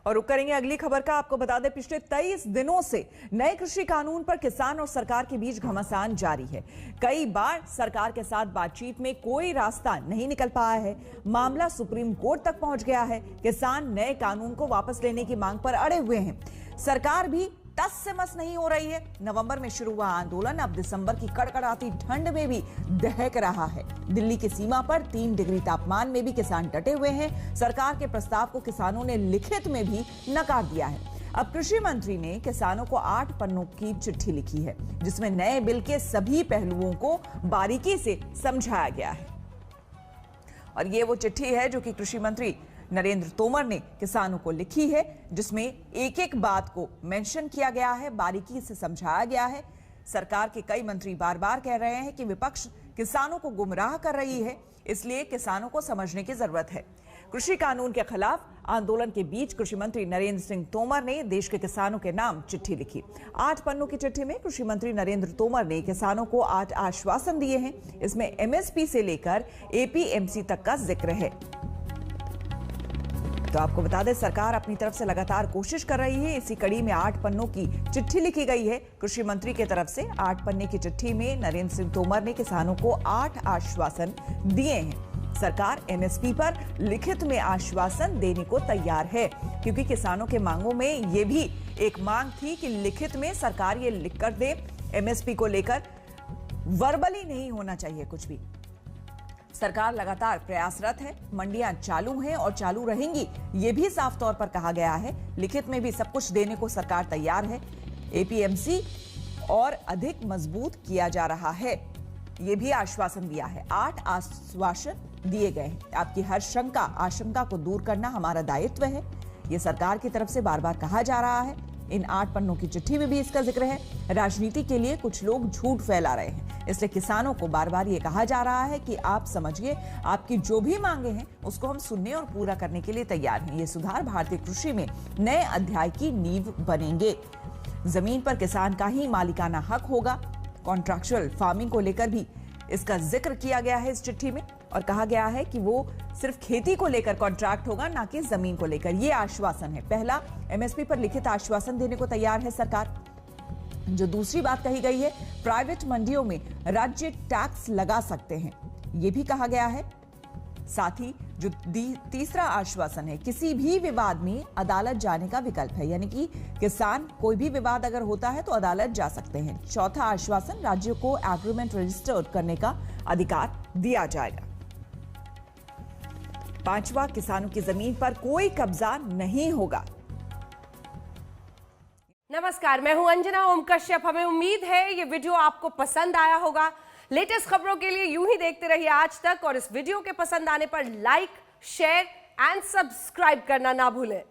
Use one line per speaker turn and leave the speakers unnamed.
और रुक करेंगे अगली खबर का। आपको बता दें, पिछले 23 दिनों से नए कृषि कानून पर किसान और सरकार के बीच घमासान जारी है। कई बार सरकार के साथ बातचीत में कोई रास्ता नहीं निकल पाया है। मामला सुप्रीम कोर्ट तक पहुंच गया है। किसान नए कानून को वापस लेने की मांग पर अड़े हुए हैं। सरकार भी टस से मस नहीं हो रही है। नवंबर में शुरू हुआ आंदोलन अब दिसंबर की कड़कड़ाती ठंड में भी दहक रहा है। दिल्ली की सीमा पर 3 डिग्री तापमान में भी किसान डटे हुए हैं। सरकार के प्रस्ताव को किसानों ने लिखित में भी नकार दिया है। अब कृषि मंत्री ने किसानों को 8 पन्नों की चिट्ठी लिखी है, जिसमें नए बिल के सभी पहलुओं को बारीकी से समझाया गया है। और ये वो चिट्ठी है जो कि कृषि मंत्री नरेंद्र तोमर ने किसानों को लिखी है, जिसमें एक एक बात को मेंशन किया गया है, बारीकी से समझाया गया है। सरकार के कई मंत्री बार बार कह रहे हैं कि विपक्ष किसानों को गुमराह कर रही है, इसलिए किसानों को समझने की जरूरत है। कृषि कानून के खिलाफ आंदोलन के बीच कृषि मंत्री नरेंद्र सिंह तोमर ने देश के किसानों के नाम चिट्ठी लिखी। 8 पन्नों की चिट्ठी में कृषि मंत्री नरेंद्र तोमर ने किसानों को 8 आश्वासन दिए हैं। इसमें एमएसपी से लेकर एपीएमसी तक का जिक्र है। तो आपको बता दें, सरकार अपनी तरफ से लगातार कोशिश कर रही है। इसी कड़ी में 8 पन्नों की चिट्ठी लिखी गई है कृषि मंत्री की तरफ से। 8 पन्ने की चिट्ठी में नरेंद्र सिंह तोमर ने किसानों को 8 आश्वासन दिए हैं। सरकार एमएसपी पर लिखित में आश्वासन देने को तैयार है, क्योंकि किसानों के मांगों में ये भी एक मांग थी कि लिखित में सरकार ये लिख कर दे। एमएसपी को लेकर वर्बली नहीं होना चाहिए कुछ भी। सरकार लगातार प्रयासरत है। मंडियां चालू हैं और चालू रहेंगी, ये भी साफ तौर पर कहा गया है। लिखित में भी सब कुछ देने को सरकार तैयार है। एपीएमसी और अधिक मजबूत किया जा रहा है, ये भी आश्वासन दिया है। 8 आश्वासन दिए गए हैं। आपकी हर शंका आशंका को दूर करना हमारा दायित्व है, ये सरकार की तरफ से बार बार कहा जा रहा है। इन 8 पन्नों की चिट्ठी में भी इसका जिक्र है। राजनीति के लिए कुछ लोग झूठ फैला रहे हैं, इसलिए किसानों को बार बार ये कहा जा रहा है कि आप समझिए, आपकी जो भी मांगे हैं उसको हम सुनने और पूरा करने के लिए तैयार हैं। ये सुधार भारतीय कृषि में नए अध्याय की नींव बनेंगे। जमीन पर किसान का ही मालिकाना हक होगा। कॉन्ट्रैक्चुअल फार्मिंग को लेकर भी इसका जिक्र किया गया है इस चिट्ठी में, और कहा गया है कि वो सिर्फ खेती को लेकर कॉन्ट्रैक्ट होगा, ना कि जमीन को लेकर। ये आश्वासन है। पहला, एमएसपी पर लिखित आश्वासन देने को तैयार है सरकार। जो दूसरी बात कही गई है, प्राइवेट मंडियों में राज्य टैक्स लगा सकते हैं, ये भी कहा गया है। साथ ही जो तीसरा आश्वासन है, किसी भी विवाद में अदालत जाने का विकल्प है, यानी कि किसान कोई भी विवाद अगर होता है तो अदालत जा सकते हैं। चौथा आश्वासन, राज्यों को एग्रीमेंट रजिस्टर्ड करने का अधिकार दिया जाएगा। 5वां, किसानों की जमीन पर कोई कब्जा नहीं होगा।
नमस्कार, मैं हूं अंजना ओम कश्यप। हमें उम्मीद है ये वीडियो आपको पसंद आया होगा। लेटेस्ट खबरों के लिए यूं ही देखते रहिए आज तक, और इस वीडियो के पसंद आने पर लाइक, शेयर एंड सब्सक्राइब करना ना भूलें।